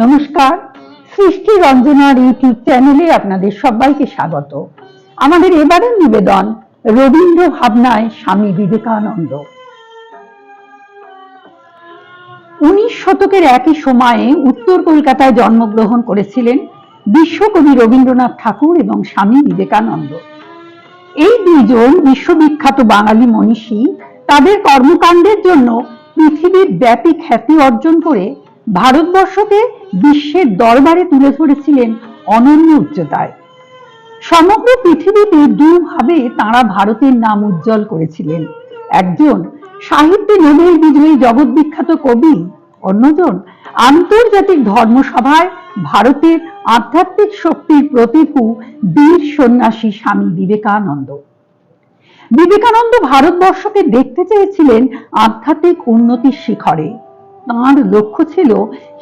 নমস্কার, সৃষ্টি রঞ্জনার ইউটিউব চ্যানেলে আপনাদের সবাইকে স্বাগত। আমাদের এবারের নিবেদন রবীন্দ্র ভাবনায় স্বামী বিবেকানন্দ। 19 শতকের একই সময়ে উত্তর কলকাতায় জন্মগ্রহণ করেছিলেন বিশ্বকবি রবীন্দ্রনাথ ঠাকুর এবং স্বামী বিবেকানন্দ। এই দুইজন বিশ্ববিখ্যাত বাঙালি মনীষী তাদের কর্মকাণ্ডের জন্য পৃথিবীর ব্যাপী খ্যাতি অর্জন করে ভারতবর্ষকে বিশ্বের দরবারে তুলে ধরেছিলেন অনন্য উচ্চতায়। সমগ্র পৃথিবীতে দুভাবে তাঁরা ভারতের নাম উজ্জ্বল করেছিলেন। একজন সাহিত্যে নোবেল বিজয়ী জগৎবিখ্যাত কবি, অন্যজন আন্তর্জাতিক ধর্মসভায় ভারতের আধ্যাত্মিক শক্তির প্রতিভূ বীর সন্ন্যাসী স্বামী বিবেকানন্দ। বিবেকানন্দ ভারতবর্ষকে দেখতে চেয়েছিলেন আধ্যাত্মিক উন্নতির শিখরে। তাঁর লক্ষ্য ছিল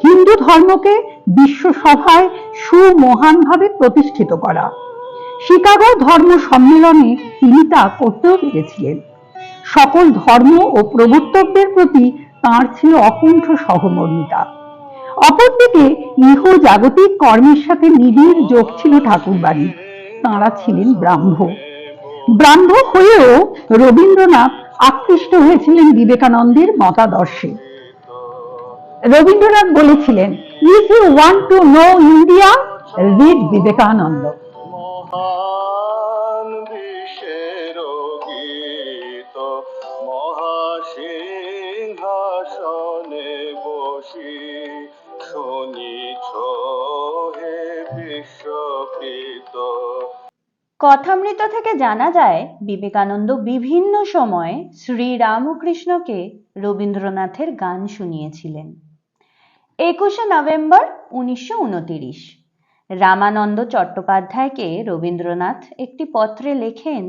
হিন্দু ধর্মকে বিশ্বসভায় সুমহানভাবে প্রতিষ্ঠিত করা। শিকাগো ধর্ম সম্মেলনে তিনি তা করতেও পেরেছিলেন। সকল ধর্ম ও প্রবর্তকদের প্রতি তাঁর ছিল অকুণ্ঠ সহমর্মিতা। অপরদিকে ইহ জাগতিক কর্মের সাথে নিবিড় যোগ ছিল ঠাকুরবাড়ির। তাঁরা ছিলেন ব্রাহ্ম হয়েও রবীন্দ্রনাথ আকৃষ্ট হয়েছিলেন বিবেকানন্দের মতাদর্শে। রবীন্দ্রনাথ বলেছিলেন, if you want to know India, read Vivekananda. Kathamrita থেকে জানা যায় বিবেকানন্দ বিভিন্ন সময় শ্রীরামকৃষ্ণকে রবীন্দ্রনাথের গান শুনিয়েছিলেন। 21শে নভেম্বর 1929 রামানন্দ চট্টোপাধ্যায়কে রবীন্দ্রনাথ একটি পত্রে লেখেন,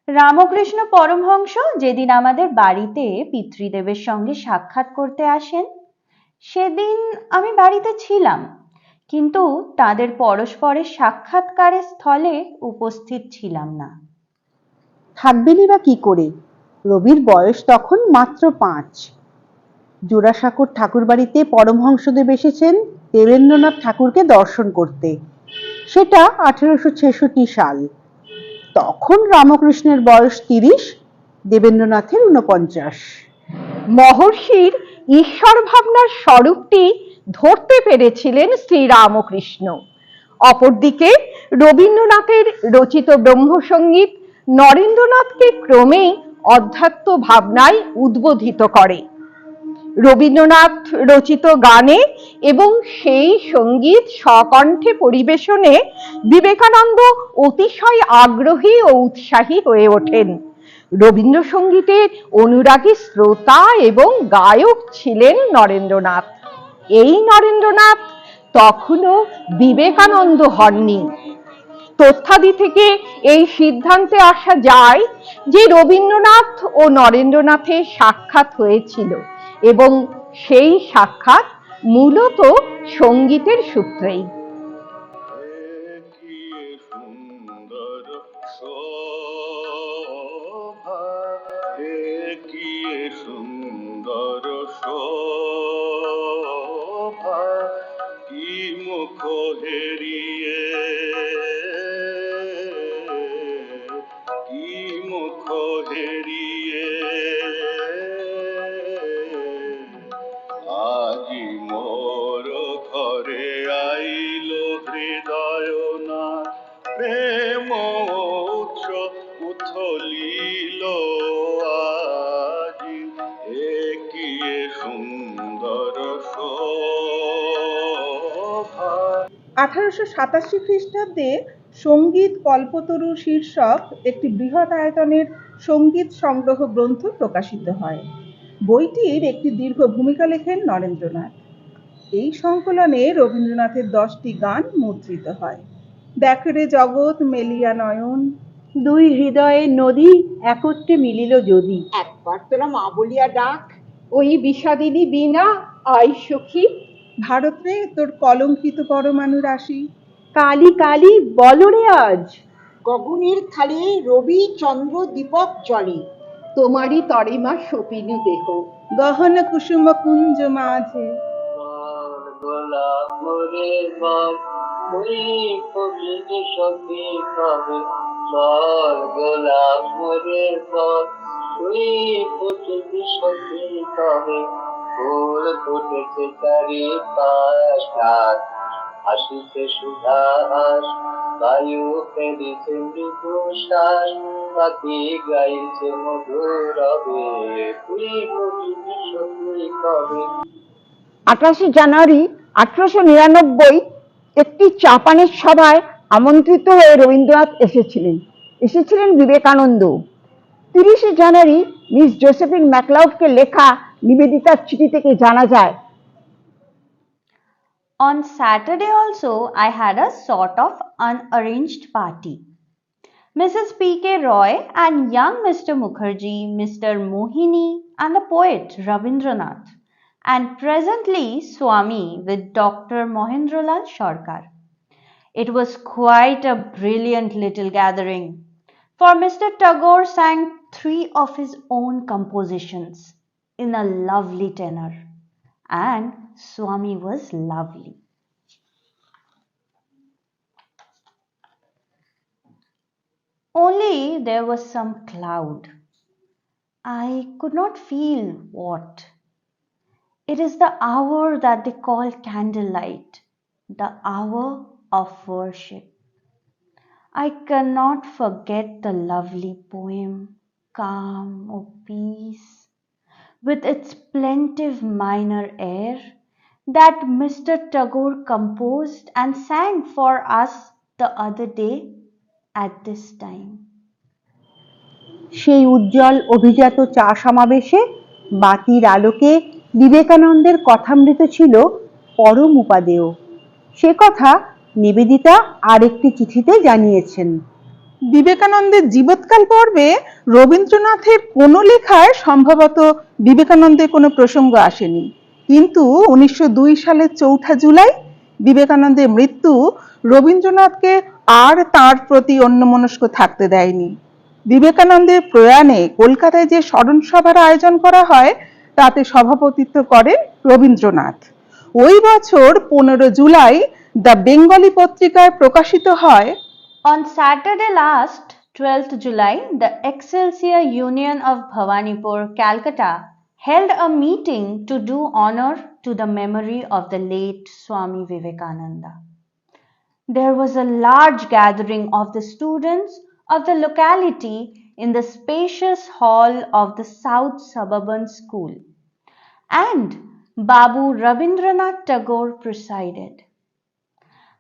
রামকৃষ্ণ পরমহংস যেদিন আমাদের বাড়িতে পিতৃদেবের সঙ্গে সাক্ষাৎ করতে আসেন, সেদিন আমি বাড়িতে ছিলাম, কিন্তু তাদের পরস্পরের সাক্ষাৎকারের স্থলে উপস্থিত ছিলাম না। থাকবেনই বা কি করে? রবির বয়স তখন মাত্র 5। জোড়াসাঁকোর ঠাকুরবাড়িতে পরমহংসদেব এসেছেন দেবেন্দ্রনাথ ঠাকুরকে দর্শন করতে। সেটা 1866 সাল। তখন রামকৃষ্ণের বয়স 30, দেবেন্দ্রনাথের 49। মহর্ষির ঈশ্বর ভাবনার স্বরূপটি ধরতে পেরেছিলেন শ্রীরামকৃষ্ণ। অপরদিকে রবীন্দ্রনাথের রচিত ব্রহ্মসঙ্গীত নরেন্দ্রনাথকে ক্রমেই অধ্যাত্ম ভাবনায় উদ্বোধিত করে। রবীন্দ্রনাথ রচিত গানে এবং সেই সঙ্গীত স্বকণ্ঠে পরিবেশনে বিবেকানন্দ অতিশয় আগ্রহী ও উৎসাহী হয়ে ওঠেন। রবীন্দ্রসঙ্গীতের অনুরাগী শ্রোতা এবং গায়ক ছিলেন নরেন্দ্রনাথ। এই নরেন্দ্রনাথ তখনও বিবেকানন্দ হননি। তথ্যাদি থেকে এই সিদ্ধান্তে আসা যায় যে রবীন্দ্রনাথ ও নরেন্দ্রনাথের সাক্ষাৎ হয়েছিল এবং সেই সাক্ষাৎ মূলত সঙ্গীতের সূত্রেই। উথলিল আজি কি সুন্দর শোভা। 1887 খ্রিস্টাব্দে সঙ্গীত কল্পতরু শীর্ষক একটি বৃহৎ আয়তনের সঙ্গীত সংগ্রহ গ্রন্থ প্রকাশিত হয়। বইটির একটি দীর্ঘ ভূমিকা লেখেন নরেন্দ্রনাথ। এই সংকলনে রবীন্দ্রনাথের 10টি গান মুদ্রিত হয়। দেখে রে জগৎ মেলিয়া নয়ন, দুই হৃদয়ে নদী একত্রে মিলিল যদি, একবার তোরা মা বলিয়া ডাক, ওই বিষাদিনী বীণা আই সখী, ভারত রে তোর কলঙ্কিত পরমাণু রাশি, কালী কালী বলরে আজ, গগনের খালে রবি চন্দ্র দীপক জলে, তোমারই তরিমা সপিনু দেহ, গহন কুসুম কুঞ্জ মাঝে, গোলাপ মোরের বর, ওই কবির সখী কবে, বল গোলাপ মোরের বর, ওই কবির সখী কবে, ফুল ফুটেছে চারিপাশ, রাত আসিছে সুধাস, বায়ু ফেরিছে মৃদু শ্বাস, পাখি গাইছে মধুর রবে, তুই কবির সখী কবে। 28 জানুয়ারি 1899 একটি চা পানের সভায় আমন্ত্রিত হয়ে রবীন্দ্রনাথ এসেছিলেন বিবেকানন্দ। 30 জানুয়ারি মিস জোসেফিন ম্যাকলাউডকে লেখা নিবেদিতার চিঠি থেকে জানা যায়, On Saturday also, I had a sort of unarranged party. Mrs. P.K. Roy and young Mr. Mukherjee, Mr. Mohini, and the poet Rabindranath, and presently Swami with Dr. Mohendralal Sarkar. It was quite a brilliant little gathering, for Mr. Tagore sang 3 of his own compositions in a lovely tenor, and Swami was lovely. Only there was some cloud. I could not feel what. It is the hour that they call candlelight, the hour of worship. I cannot forget the lovely poem, Calm, O Peace, with its plaintive minor air that Mr. Tagore composed and sang for us the other day at this time. সেই উজ্জ্বল অভিজাত চা সমাবেশে বাতির আলোকে বিবেকানন্দের কথামৃত ছিল পরম উপাদেয়। সে কথা নিবেদিতা আরেকটি চিঠিতে জানিয়েছেন। বিবেকানন্দের জীবৎকাল পর্বে রবীন্দ্রনাথের কোনো লেখায় সম্ভবত বিবেকানন্দের কোনো প্রসঙ্গ আসেনি, কিন্তু 1902 সালের 4 জুলাই বিবেকানন্দের মৃত্যু রবীন্দ্রনাথকে আর তার প্রতি অন্যমনস্ক থাকতে দেয়নি। বিবেকানন্দের প্রয়াণে কলকাতায় যে স্মরণ সভার আয়োজন করা হয় তাতে সভাপতিত্ব করেন রবীন্দ্রনাথ। ওই বছর 15 জুলাই দ্য বেঙ্গলি পত্রিকায় প্রকাশিত হয়, On Saturday last, 12th July, the Excelsior Union of Bhawanipur, Calcutta, held a meeting to do honor to the memory of the late Swami Vivekananda. There was a large gathering of the students of the locality in the spacious hall of the South Suburban School, and Babu Rabindranath Tagore presided.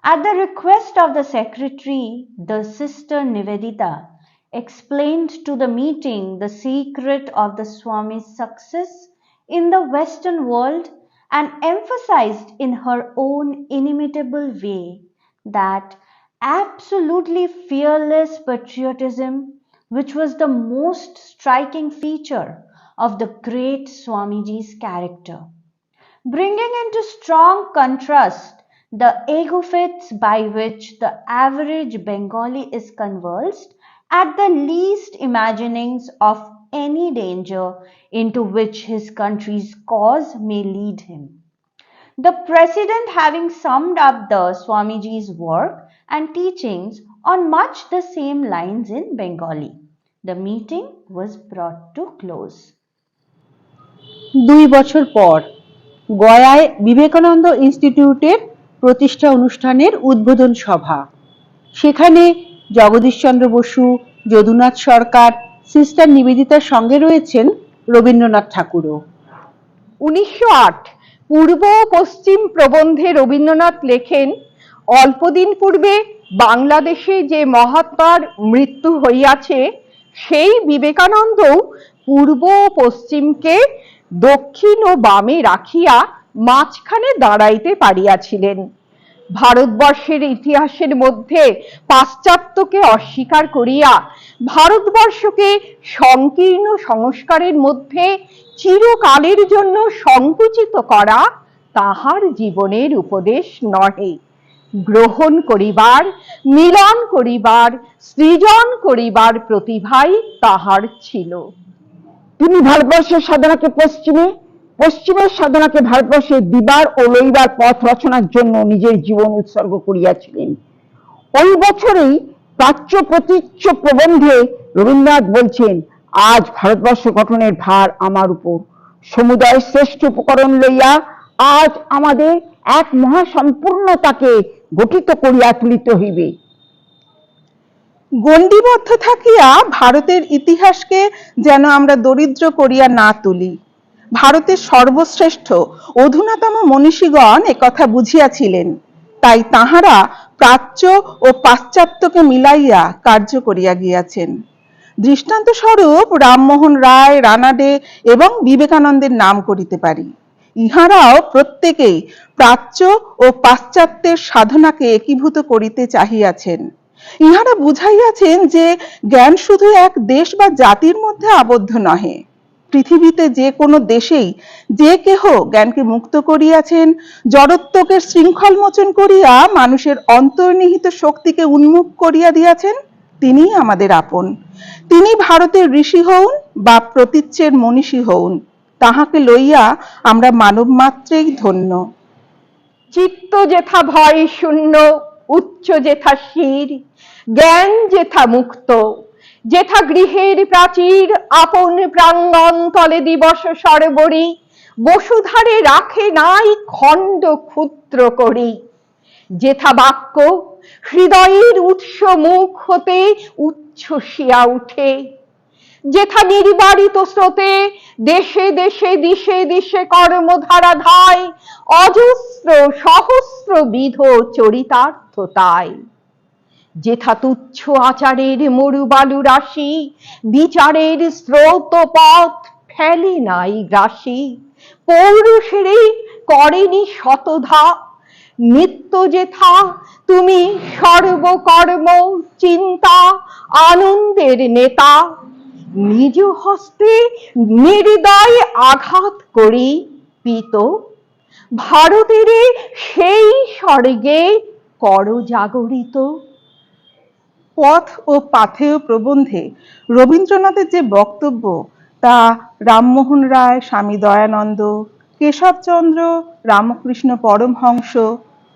At the request of the secretary, the sister Nivedita explained to the meeting the secret of the Swami's success in the Western world and emphasized in her own inimitable way that absolutely fearless patriotism, which was the most striking feature of the great Swamiji's character, bringing into strong contrast the ego fits by which the average Bengali is convulsed at the least imaginings of any danger into which his country's cause may lead him. The president having summed up the Swamiji's work and teachings on much the same lines in Bengali, the meeting was brought to close. 2 বছর পর গয়ায় বিবেকানন্দ ইনস্টিটিউটের প্রতিষ্ঠা অনুষ্ঠানের উদ্বোধন সভা। সেখানে জগদীশচন্দ্র বসু, যদুনাথ সরকার, sister নিবেদিতার সঙ্গে রয়েছেন রবীন্দ্রনাথ ঠাকুরও। 1908 পূর্ব ও পশ্চিম প্রবন্ধে রবীন্দ্রনাথ লেখেন, অল্পদিন পূর্বে বাংলাদেশে যে মহাত্মার মৃত্যু হইয়াছে, সেই বিবেকানন্দও পূর্ব ও পশ্চিমকে দক্ষিণ ও বামে রাখিয়া মাঝখানে দাঁড়াইতে পারিয়াছিলেন। ভারতবর্ষের ইতিহাসের মধ্যে পাশ্চাত্যকে অস্বীকার করিয়া ভারতবর্ষকে সংকীর্ণ সংস্কারের মধ্যে চিরকালের জন্য সংকুচিত করা তাহার জীবনের উপদেশ নহে। গ্রহণ করিবার, মিলন করিবার, সৃজন করিবার প্রতিভাই তাহার ছিল। তিনি ভারতবর্ষের সাধনাকে পশ্চিমে, পশ্চিমের সাধনাকে ভারতবর্ষে দিবার ও লইবার পথ রচনার জন্য নিজের জীবন উৎসর্গ করিয়াছিলেন। ওই বছরেই প্রাচ্য প্রতীচ্য প্রবন্ধে রবীন্দ্রনাথ বলছেন, আজ ভারতবর্ষ গঠনের ভার আমার উপর। সমুদয় শ্রেষ্ঠ উপকরণ লইয়া আজ আমাদের এক মহাসম্পূর্ণতাকে গঠিত করিয়া তুলিতে হইবে। গণ্ডিবদ্ধ থাকিয়া ভারতের ইতিহাসকে যেন আমরা দরিদ্র করিয়া না তুলি। ভারতের সর্বশ্রেষ্ঠ অধুনাতম মনীষীগণ একথা বুঝিয়াছিলেন, তাই তাহারা প্রাচ্য ও পাশ্চাত্যকে মিলাইয়া কার্য করিয়া গিয়াছেন। দৃষ্টান্ত স্বরূপ রামমোহন রায়, রানাডে এবং বিবেকানন্দের নাম করিতে পারি। ইহারাও প্রত্যেকেই প্রাচ্য ও পাশ্চাত্যের সাধনাকে একীভূত করিতে চাহিয়াছেন। ইহারা বুঝাইয়াছেন যে জ্ঞান শুধু এক দেশ বা জাতির মধ্যে আবদ্ধ নহে। পৃথিবীতে যে কোনো দেশেই যে কেহ জ্ঞানকে মুক্ত করিয়াছেন, জড়ত্বকে শৃঙ্খল মোচন করিয়া মানুষের অন্তর্নিহিত শক্তিকে উন্মুখ করিয়া দিয়াছেন, তিনিই আমাদের আপন। তিনি ভারতের ঋষি হউন বা প্রতীচ্যের মনীষী হউন, তাহাকে লইয়া আমরা মানব মাত্রেই ধন্য। চিত্ত যেথা ভয় শূন্য, উচ্চ যেথা শির, জ্ঞান যেথা মুক্ত, যেথা গৃহের প্রাচীর, আপন প্রাঙ্গণ তলে দিবস সরবরি, বসুধারে রাখে নাই খণ্ড ক্ষুদ্র করি। যেথা বাক্য হৃদয়ের উৎস মুখ হতে উচ্ছ্বসিয়া উঠে, যেথা নির্বারিত স্রোতে দেশে দেশে দিশে দিশে কর্মধারা ধায়, অজস্র সহস্র বিধ চরিতার্থতায়। যেথা তুচ্ছ আচারের মরুবালু রাশি, বিচারের স্রোত পথ ফেলে নাই গ্রাসী, পৌরুষেরে করেনি শতধা। নিত্য যেথা তুমি সর্বকর্ম চিন্তা আনন্দের নেতা, নিজ হস্তে নির্দয় আঘাত করি পিত, ভারতের সেই স্বর্গে কর জাগরিত। পথ ও পাথেয় প্রবন্ধে রবীন্দ্রনাথের যে বক্তব্য, তা রামমোহন রায়, স্বামী দয়ানন্দ, কেশবচন্দ্র, রামকৃষ্ণ পরমহংস,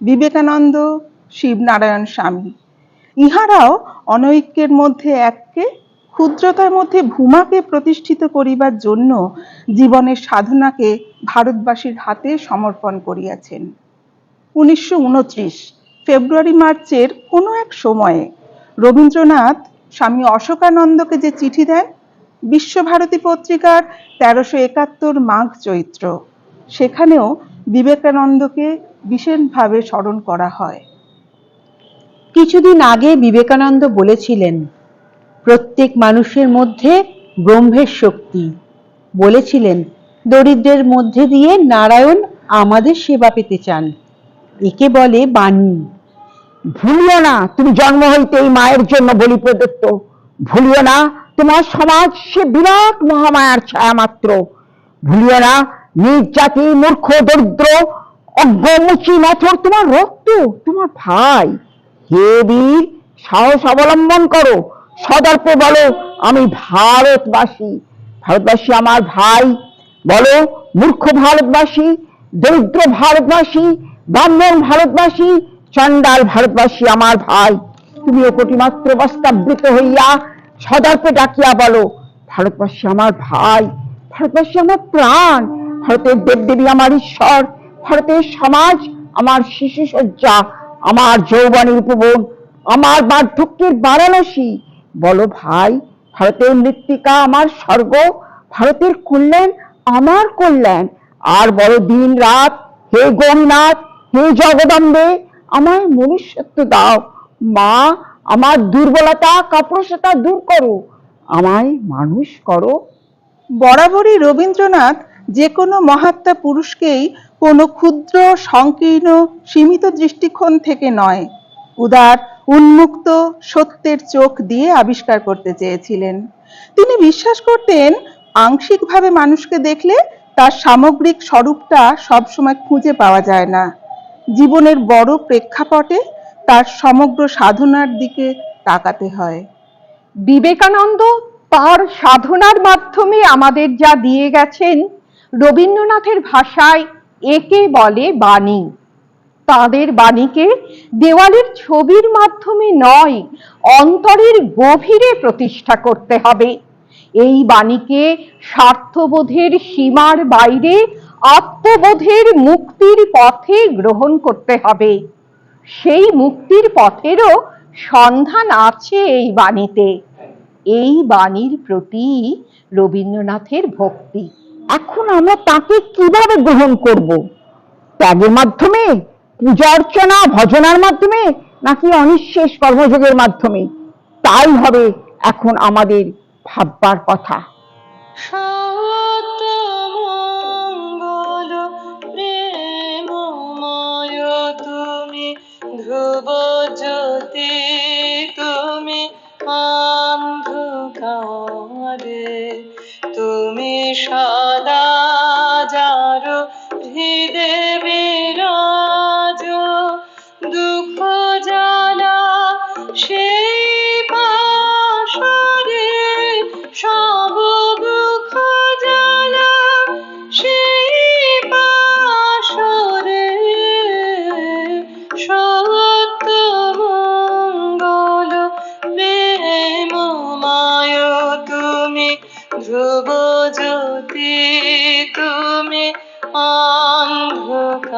বিবেকানন্দ, শিবনারায়ণ স্বামী, ইহারাও অনৈক্যের মধ্যে এককে, ক্ষুদ্রতার মধ্যে ভূমাকে প্রতিষ্ঠিত করিবার জন্য জীবনের সাধনাকে ভারতবাসীর হাতে সমর্পণ করিয়াছেন। 1929 ফেব্রুয়ারি মার্চের কোনো এক সময়ে রবীন্দ্রনাথ স্বামী অশোকানন্দকে যে চিঠি দেন, বিশ্বভারতী পত্রিকার 1371 মাঘ চৈত্র, সেখানেও বিবেকানন্দকে বিশেষভাবে স্মরণ করা হয়। কিছুদিন আগে বিবেকানন্দ বলেছিলেন, প্রত্যেক মানুষের মধ্যে ব্রহ্মের শক্তি। বলেছিলেন, দরিদ্রের মধ্যে দিয়ে নারায়ণ আমাদের সেবা পেতে চান। একে বলে বাণী। ভুলিও না তুমি জন্ম হইতেই মায়ের জন্য বলি প্রদত্ত। ভুলিও না তোমার সমাজ সে বিরাট মহামায়ার ছায়া মাত্র। ভুলিও না নিজ জাতি মূর্খ দরিদ্র অজ্ঞমুচি মেথর তোমার রক্ত, তোমার ভাই। হে বীর, সাহস অবলম্বন করো, সদর্পে বলো আমি ভারতবাসী। ভারতবাসী আমার ভাই। বলো মূর্খ ভারতবাসী, দরিদ্র ভারতবাসী, ব্রাহ্মণ ভারতবাসী, চণ্ডাল ভারতবাসী আমার ভাই। তুমিও কোটিমাত্র বস্তাবৃত হইয়া সদর্পে ডাকিয়া বলো, ভারতবাসী আমার ভাই, ভারতবাসী আমার প্রাণ, ভারতের দেবদেবী আমার ঈশ্বর, ভারতের সমাজ আমার শিশু সজ্জা, আমার যৌবনের উপবন, আমার বার্ধক্যের বারাণসী। বলো ভাই, ভারতের মৃত্তিকা আমার স্বর্গ, ভারতের কল্যাণ আমার কল্যাণ। আর বড় দিন রাত, হে গৌরীনাথ, হে জগদম্বে, আমায় মনুষ্যত্ব দাও। মা, আমার দুর্বলতা কাপুরুষতা দূর করো, আমায় মানুষ করো। বরাবরই রবীন্দ্রনাথ যে কোনো মহাত্মা পুরুষকেই কোনো ক্ষুদ্র, সংকীর্ণ, সীমিত দৃষ্টিকোণ থেকে নয়, উদার, উন্মুক্ত, সত্যের চোখ দিয়ে আবিষ্কার করতে চেয়েছিলেন। তিনি বিশ্বাস করতেন, আংশিকভাবে মানুষকে দেখলে তার সামগ্রিক স্বরূপটা সবসময় খুঁজে পাওয়া যায় না। জীবনের বড় প্রেক্ষাপটে তার সমগ্র সাধনার দিকে তাকাতে হয়। বিবেকানন্দ তার সাধনার মাধ্যমে আমাদের যা দিয়ে গেছেন, রবীন্দ্রনাথের ভাষায় একে বলে বাণী। তাঁদের বাণীকে দেওয়ালের ছবির মাধ্যমে নয়, অন্তরের গভীরে প্রতিষ্ঠা করতে হবে। এই বাণীকে স্বার্থবোধের সীমার বাইরে আত্মবোধের মুক্তির পথে গ্রহণ করতে হবে। সেই মুক্তির পথেরও সন্ধান আছে এই বাণীতে। এই বাণীর প্রতি রবীন্দ্রনাথের ভক্তি। এখন আমরা তাকে কিভাবে গ্রহণ করব? ত্যাগের মাধ্যমে, পূজা অর্চনা ভজনার মাধ্যমে, নাকি অনিঃশেষ কর্মযোগের মাধ্যমে? তাই হবে এখন আমাদের ভাববার কথা। সত্যমঙ্গল প্রেমময় তুমি, ধ্রুব জ্যোতি তুমি, অন্ধকারে তুমি সদা যার হৃদে বিরাজ, দুঃখ জ্বালা সেই পাশরে, সব দুঃখ জ্বালা সেই পাশরে, সত্যমঙ্গল প্রেমময় তুমি, ধ্রুব জ্যোতি তুমি, অন্ধকারে